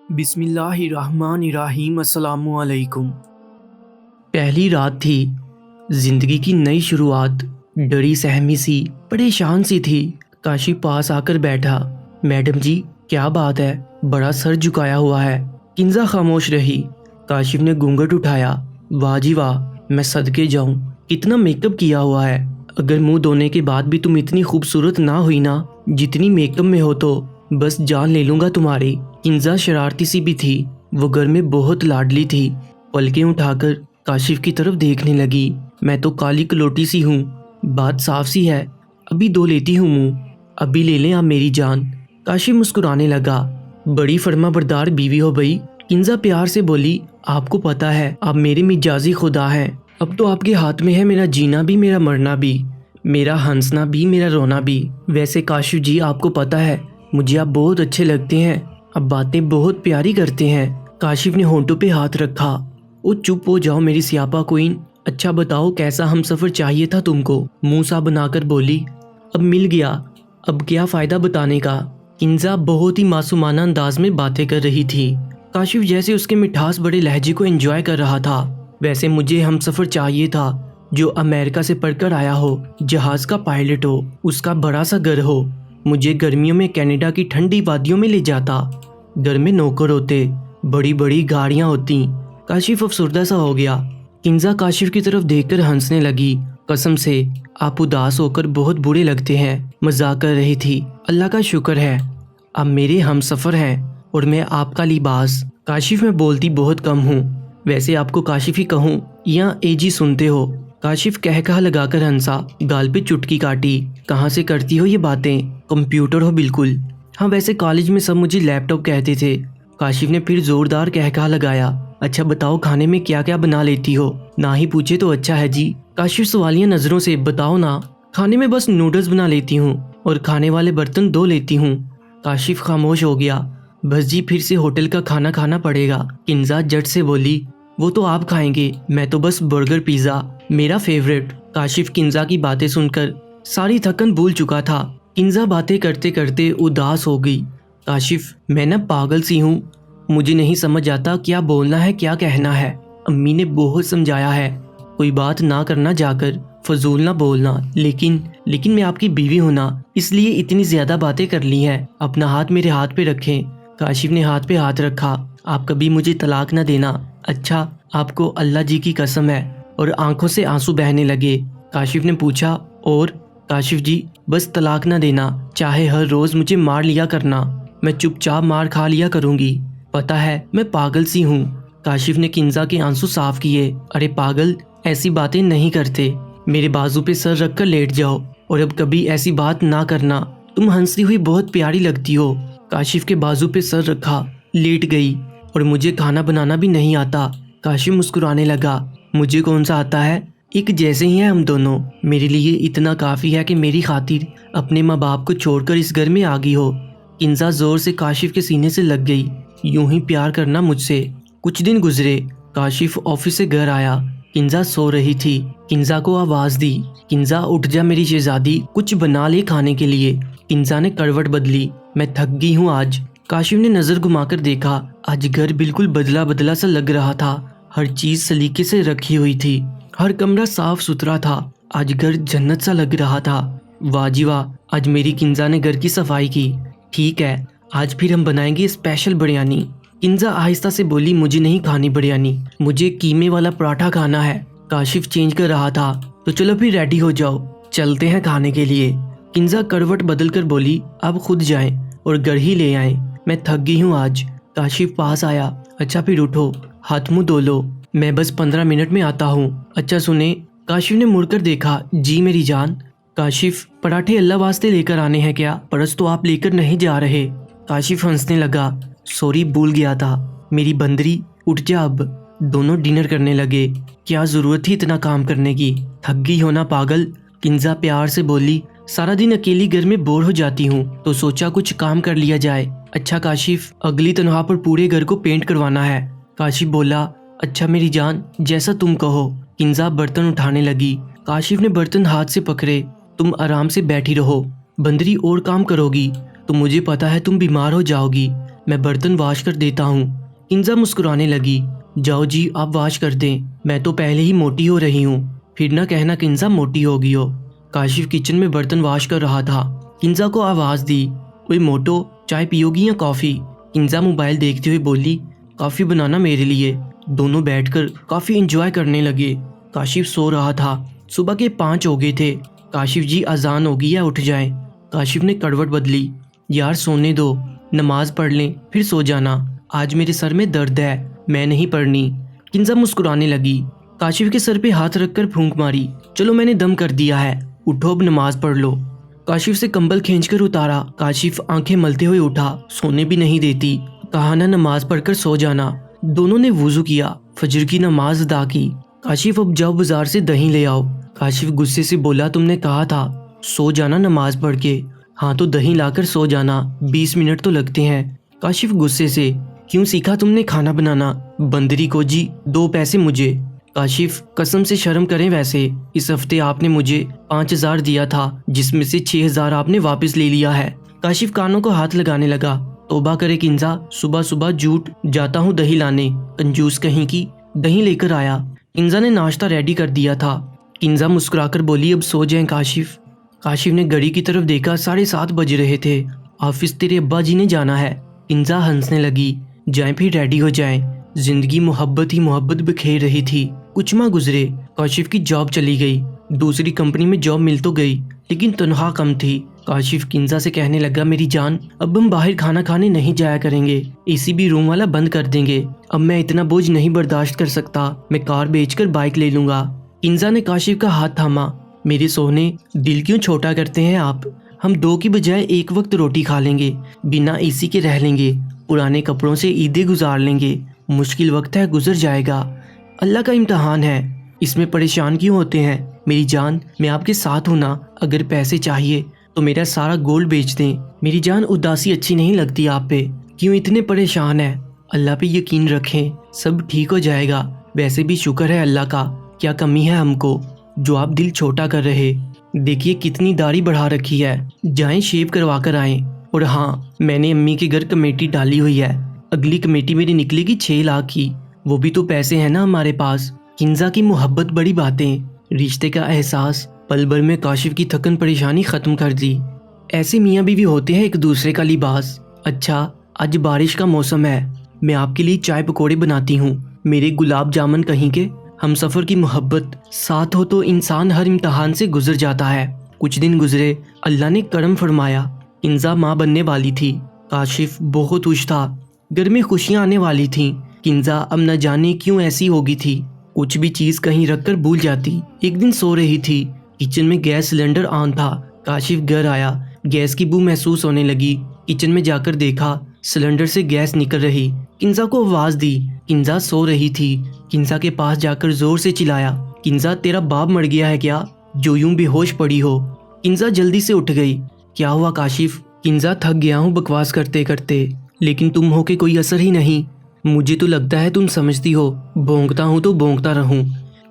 بسم اللہ الرحمن الرحیم۔ السلام علیکم۔ پہلی رات تھی، زندگی کی نئی شروعات۔ ڈری سہمی سی، پریشان سی تھی۔ کاشف پاس آ کر بیٹھا۔ میڈم جی کیا بات ہے، بڑا سر جھکایا ہوا ہے۔ کنزا خاموش رہی۔ کاشف نے گھونگھٹ اٹھایا۔ واہ جی واہ، میں صدقے جاؤں، کتنا میک اپ کیا ہوا ہے۔ اگر منہ دھونے کے بعد بھی تم اتنی خوبصورت نہ ہوئی نا جتنی میک اپ میں ہو تو بس جان لے لوں گا تمہاری۔ کنزا شرارتی سی بھی تھی، وہ گھر میں بہت لاڈلی تھی۔ پلکیں اٹھا کر کاشف کی طرف دیکھنے لگی۔ میں تو کالی کلوٹی سی ہوں، بات صاف سی ہے، ابھی دھو لیتی ہوں منہ، ابھی لے لیں آپ میری جان۔ کاشف مسکرانے لگا۔ بڑی فرما بردار بیوی ہو بھائی، کنزا پیار سے بولی۔ آپ کو پتا ہے آپ میرے مجازی خدا ہیں، اب تو آپ کے ہاتھ میں ہے میرا جینا بھی میرا مرنا بھی، میرا ہنسنا بھی میرا رونا بھی۔ ویسے کاشف جی آپ کو پتا ہے مجھے آپ بہت اچھے لگتے ہیں، اب باتیں بہت پیاری کرتے ہیں۔ کاشف نے ہونٹوں پہ ہاتھ رکھا۔ او چپ ہو جاؤ میری سیاپا کوئن، اچھا بتاؤ کیسا ہم سفر چاہیے تھا تم کو؟ منہ سا بنا کر بولی۔ اب مل گیا، اب کیا فائدہ بتانے کا۔ کنزا بہت ہی معصومانہ انداز میں باتیں کر رہی تھی۔ کاشف جیسے اس کے مٹھاس بڑے لہجے کو انجوائے کر رہا تھا۔ ویسے مجھے ہم سفر چاہیے تھا جو امریکہ سے پڑھ کر آیا ہو، جہاز کا پائلٹ ہو، اس کا بڑا سا گھر ہو، مجھے گرمیوں میں کینیڈا کی ٹھنڈی وادیوں میں لے جاتا، گھر میں نوکر ہوتے، بڑی بڑی گاڑیاں ہوتی۔ کاشف افسردہ سا ہو گیا۔ کنزا کاشف کی طرف دیکھ کر ہنسنے لگی۔ قسم سے آپ اداس ہو کر بہت برے لگتے ہیں، مذاق کر رہی تھی۔ اللہ کا شکر ہے اب میرے ہم سفر ہیں اور میں آپ کا لباس۔ کاشف میں بولتی بہت کم ہوں، ویسے آپ کو کاشف ہی کہوں یا اے جی سنتے ہو؟ کاشف کہا لگا کر ہنسا، گال پہ چٹکی کاٹی۔ کہاں سے کرتی ہو یہ باتیں، کمپیوٹر ہو بالکل۔ ہاں ویسے کالج میں سب مجھے لیپ ٹاپ کہتے تھے۔ کاشف نے پھر زوردار کہا لگایا۔ اچھا بتاؤ کھانے میں کیا کیا بنا لیتی ہو؟ نہ ہی پوچھے تو اچھا ہے جی۔ کاشف سوالیہ نظروں سے، بتاؤ نا۔ کھانے میں بس نوڈلز بنا لیتی ہوں اور کھانے والے برتن دھو لیتی ہوں۔ کاشف خاموش ہو گیا۔ بس جی پھر سے ہوٹل کا کھانا کھانا پڑے گا۔ کنزا جٹ سے بولی۔ وہ تو آپ کھائیں گے، میں تو بس برگر پیزا میرا فیوریٹ۔ کاشف کنزا کی باتیں سن کر ساری تھکن بھول چکا تھا۔ کنزا باتیں کرتے کرتے اداس ہو گئی۔ کاشف میں نا پاگل سی ہوں، مجھے نہیں سمجھ آتا کیا بولنا ہے کیا کہنا ہے۔ امی نے بہت سمجھایا ہے کوئی بات نہ کرنا، جا کر فضول نہ بولنا، لیکن میں آپ کی بیوی ہوں نا، اس لیے اتنی زیادہ باتیں کر لی ہیں۔ اپنا ہاتھ میرے ہاتھ پہ رکھیں۔ کاشف نے ہاتھ پہ ہاتھ رکھا۔ آپ کبھی مجھے طلاق نہ دینا، اچھا؟ آپ کو اللہ جی کی قسم ہے۔ اور آنکھوں سے آنسو بہنے لگے۔ کاشف نے پوچھا اور؟ کاشف جی بس طلاق نہ دینا، چاہے ہر روز مجھے مار لیا کرنا، میں چپ چاپ مار کھا لیا کروں گی، پتا ہے میں پاگل سی ہوں۔ کاشف نے کنزا کے آنسو صاف کیے۔ ارے پاگل، ایسی باتیں نہیں کرتے، میرے بازو پہ سر رکھ کر لیٹ جاؤ اور اب کبھی ایسی بات نہ کرنا، تم ہنستی ہوئی بہت پیاری لگتی ہو۔ کاشف کے بازو پہ سر رکھا، لیٹ گئی۔ اور مجھے کھانا بنانا بھی نہیں آتا۔ کاشف مسکرانے لگا۔ مجھے کون سا آتا ہے، ایک جیسے ہی ہیں ہم دونوں، میرے لیے اتنا کافی ہے کہ میری خاطر اپنے ماں باپ کو چھوڑ کر اس گھر میں آ گئی ہو۔ کنزا زور سے کاشف کے سینے سے لگ گئی۔ یوں ہی پیار کرنا مجھ سے۔ کچھ دن گزرے، کاشف آفس سے گھر آیا۔ کنزا سو رہی تھی۔ کنزا کو آواز دی، کنزا اٹھ جا میری شہزادی، کچھ بنا لے کھانے کے لیے۔ کنزا نے کروٹ بدلی۔ میں تھک گئی ہوں آج۔ کاشف نے نظر گھما کر دیکھا، آج گھر بالکل بدلا بدلا سا لگ رہا تھا، ہر چیز سلیقے سے رکھی ہوئی تھی، ہر کمرہ صاف ستھرا تھا، آج گھر جنت سا لگ رہا تھا۔ واہ جی واہ، آج میری کنزا نے گھر کی صفائی کی۔ ٹھیک ہے، آج پھر ہم بنائیں گے اسپیشل بریانی۔ کنزا آہستہ سے بولی، مجھے نہیں کھانی بریانی، مجھے قیمے والا پراٹھا کھانا ہے۔ کاشف چینج کر رہا تھا، تو چلو پھر ریڈی ہو جاؤ، چلتے ہیں کھانے کے لیے۔ کنزا کروٹ بدل کر بولی، اب خود جائیں اور گھر ہی لے آئیں، میں تھک گئی ہوں آج۔ کاشف پاس آیا۔ اچھا پھر اٹھو، ہاتھ منہ دھو لو، میں بس 15 منٹ میں آتا ہوں۔ اچھا سنیں، کاشف نے مڑ کر دیکھا۔ جی میری جان۔ کاشف پراٹھے اللہ واسطے لے کر آنے ہیں کیا؟ پرس تو آپ لے کر نہیں جا رہے۔ کاشف ہنسنے لگا، سوری بھول گیا تھا، میری بندری، اٹھ جا اب۔ دونوں ڈنر کرنے لگے۔ کیا ضرورت تھی اتنا کام کرنے کی، تھک گئی ہونا پاگل۔ کنزا پیار سے بولی، سارا دن اکیلی گھر میں بور ہو جاتی ہوں تو سوچا کچھ کام کر لیا جائے۔ اچھا کاشف، اگلی تنخواہ پر پورے گھر کو پینٹ کروانا ہے۔ کاشف بولا، اچھا میری جان، جیسا تم کہو۔ کنزا برتن اٹھانے لگی۔ کاشف نے برتن ہاتھ سے پکڑے۔ تم آرام سے بیٹھی رہو، بندری اور کام کرو گی تو مجھے پتا ہے تم بیمار ہو جاؤ گی، میں برتن واش کر دیتا ہوں۔ کنزا مسکرانے لگی۔ جاؤ جی آپ واش کر دیں، میں تو پہلے ہی موٹی ہو رہی ہوں، پھر نہ کہنا کنزا موٹی ہو گئی ہو۔ کاشف کچن میں برتن واش کر رہا تھا۔ کنزا کو آواز دی، اوے موٹو چائے پیو گی یا کافی؟ کنزا موبائل دیکھتے ہوئے بولی، کافی بنانا میرے لیے۔ دونوں بیٹھ کر کافی انجوائے کرنے لگے۔ کاشف سو رہا تھا۔ صبح کے 5 ہو گئے تھے۔ کاشف جی اذان ہوگی ہے، اٹھ جائیں۔ کاشف نے کروٹ بدلی۔ یار سونے دو، نماز پڑھ لیں پھر سو جانا، آج میرے سر میں درد ہے، میں نہیں پڑھنی۔ کنزا مسکرانے لگی۔ کاشف کے سر پہ ہاتھ رکھ کر پھونک ماری، چلو میں نے دم کر دیا ہے، اٹھو اب نماز پڑھ لو۔ کاشف سے کمبل کھینچ کر اتارا۔ کاشف آنکھیں ملتے ہوئے اٹھا، سونے بھی نہیں دیتی، کہا نا نماز پڑھ کر سو جانا۔ دونوں نے وضو کیا، فجر کی نماز ادا کی۔ کاشف اب جاؤ بازار سے دہی لے آؤ۔ کاشف غصے سے بولا، تم نے کہا تھا سو جانا نماز پڑھ کے، ہاں تو دہی لا کر سو جانا، 20 منٹ تو لگتے ہیں۔ کاشف غصے سے، کیوں سیکھا تم نے کھانا بنانا؟ بندری کو جی 2 پیسے مجھے۔ کاشف قسم سے شرم کریں، ویسے اس ہفتے آپ نے مجھے 5000 دیا تھا جس میں سے 6000 آپ نے واپس لے لیا ہے۔ کاشف کانوں کو ہاتھ لگانے لگا، توبہ کرے کنزا، صبح صبح جھوٹ جاتا ہوں دہی لانے، کنجوس کہیں کی۔ دہی لے کر آیا۔ کنزا نے ناشتہ ریڈی کر دیا تھا۔ کنزا مسکرا کر بولی، اب سو جائیں کاشف۔ کاشف نے گھڑی کی طرف دیکھا، 7:30 بج رہے تھے، آفس تیرے ابا جی نے جانا ہے۔ کنزا ہنسنے لگی، جائیں پھر ریڈی ہو جائیں۔ زندگی محبت ہی محبت بکھیر رہی تھی۔ کچھ ماہ گزرے، کاشف کی جاب چلی گئی، دوسری کمپنی میں جاب مل تو گئی لیکن تنخواہ کم تھی۔ کاشف کنزا سے کہنے لگا، میری جان اب ہم باہر کھانا کھانے نہیں جایا کریں گے، اسی بھی روم والا بند کر دیں گے، اب میں اتنا بوجھ نہیں برداشت کر سکتا، میں کار بیچ کر بائک لے لوں گا۔ کنزا نے کاشف کا ہاتھ تھاما، میرے سونے دل کیوں چھوٹا کرتے ہیں آپ، ہم 2 کی بجائے 1 وقت روٹی کھا لیں گے، بنا اسی کے رہ لیں گے، پرانے کپڑوں سے عیدیں گزار لیں گے، مشکل وقت ہے گزر جائے گا، اللہ کا امتحان ہے، اس میں پریشان کیوں ہوتے ہیں؟ میری جان میں آپ کے ساتھ ہوں نا، اگر پیسے چاہیے تو میرا سارا گولڈ بیچ دیں۔ میری جان اداسی اچھی نہیں لگتی آپ پہ، کیوں اتنے پریشان ہیں؟ اللہ پہ یقین رکھیں، سب ٹھیک ہو جائے گا، ویسے بھی شکر ہے اللہ کا، کیا کمی ہے ہم کو جو آپ دل چھوٹا کر رہے؟ دیکھیے کتنی داڑھی بڑھا رکھی ہے، جائیں شیو کروا کر آئیں۔ اور ہاں میں نے امی کے گھر کمیٹی ڈالی ہوئی ہے، اگلی کمیٹی میری نکلے گی 6 لاکھ کی، وہ بھی تو پیسے ہیں نا ہمارے پاس۔ کنزا کی محبت بڑی باتیں، رشتے کا احساس پل بھر میں کاشف کی تھکن پریشانی ختم کر دی۔ ایسے میاں بیوی ہوتے ہیں ایک دوسرے کا لباس۔ اچھا آج بارش کا موسم ہے، میں آپ کے لیے چائے پکوڑے بناتی ہوں، میرے گلاب جامن کہیں کے۔ ہم سفر کی محبت ساتھ ہو تو انسان ہر امتحان سے گزر جاتا ہے۔ کچھ دن گزرے، اللہ نے کرم فرمایا، کنزا ماں بننے والی تھی۔ کاشف بہت خوش تھا، گھر میں خوشیاں آنے والی تھیں۔ کنزا اب نہ جانے کیوں ایسی ہوگی تھی، کچھ بھی چیز کہیں رکھ کر بھول جاتی۔ ایک دن سو رہی تھی، کچن میں گیس سلنڈر آن تھا۔ کاشف گھر آیا، گیس کی بو محسوس ہونے لگی، کچن میں جا کر دیکھا سلنڈر سے گیس نکل رہی۔ کنزا کو آواز دی، کنزا سو رہی تھی۔ کنزا کے پاس جا کر زور سے چلایا، کنزا تیرا باپ مر گیا ہے کیا جو یوں بے ہوش پڑی ہو؟ کنزا جلدی سے اٹھ گئی، کیا ہوا کاشف؟ کنزا تھک گیا ہوں بکواس کرتے کرتے، لیکن تم ہو کے کوئی اثر ہی نہیں، مجھے تو لگتا ہے تم سمجھتی ہو، بھونکتا ہوں تو بھونکتا رہوں۔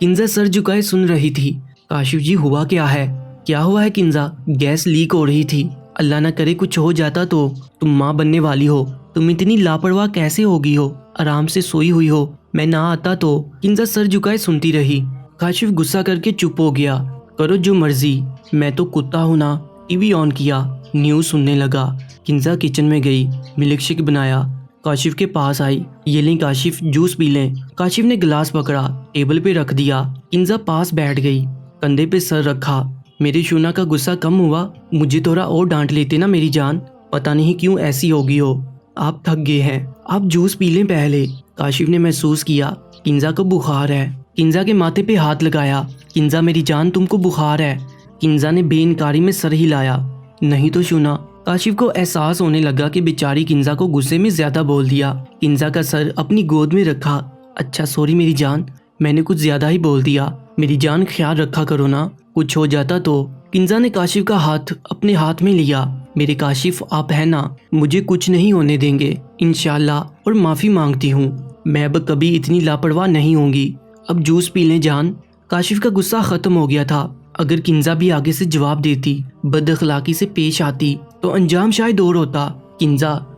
کنزا سر جھکائے سن رہی تھی۔ کاشف جی ہوا کیا ہے؟ کیا ہوا ہے کنزا؟ گیس لیک ہو رہی تھی، اللہ نہ کرے کچھ ہو جاتا تو، تم ماں بننے والی ہو، تم اتنی لاپرواہ کیسے ہوگی ہو، آرام سے سوئی ہوئی ہو، میں نہ آتا تو۔ کنزا سر جھکائے سنتی رہی۔ کاشف غصہ کر کے چپ ہو گیا، کرو جو مرضی، میں تو کتا ہوں نا۔ ٹی وی آن کیا، نیوز سننے لگا۔ کنزا کچن میں گئی، ملک شیک بنایا، کاشف کے پاس آئی، یہ لیں کاشف جوس پی لیں۔ کاشف نے گلاس پکڑا، ٹیبل پہ رکھ دیا۔ کنزا پاس بیٹھ گئی، کندھے پہ سر رکھا۔ میرے شونا کا غصہ کم ہوا؟ مجھے تھوڑا اور ڈانٹ لیتے نا میری جان، پتہ نہیں کیوں ایسی ہوگی ہو، آپ تھک گئے ہیں، آپ جوس پی لیں پہلے۔ کاشف نے محسوس کیا کنزا کو بخار ہے، کنزا کے ماتھے پہ ہاتھ لگایا، کنزا میری جان تم کو بخار ہے۔ کنزا نے بے انکاری میں سر ہلایا، نہیں تو شونا۔ کاشف کو احساس ہونے لگا کہ بیچاری کنزا کو غصے میں زیادہ بول دیا۔ کنزا کا سر اپنی گود میں رکھا، اچھا سوری میری جان، میں نے کچھ زیادہ ہی بول دیا، میری جان خیال رکھا کرو نا، کچھ ہو جاتا تو۔ کنزا نے کاشف کا ہاتھ اپنے ہاتھ میں لیا، میرے کاشف آپ ہیں نا، مجھے کچھ نہیں ہونے دیں گے انشاءاللہ، اور معافی مانگتی ہوں، میں اب کبھی اتنی لاپرواہ نہیں ہوں گی، اب جوس پی لیں جان۔ کاشف کا غصہ ختم ہو گیا تھا، اگر کنزا بھی آگے سے جواب دیتی، بد اخلاقی سے پیش آتی تو انجام شاید اور ہوتا۔ کنزا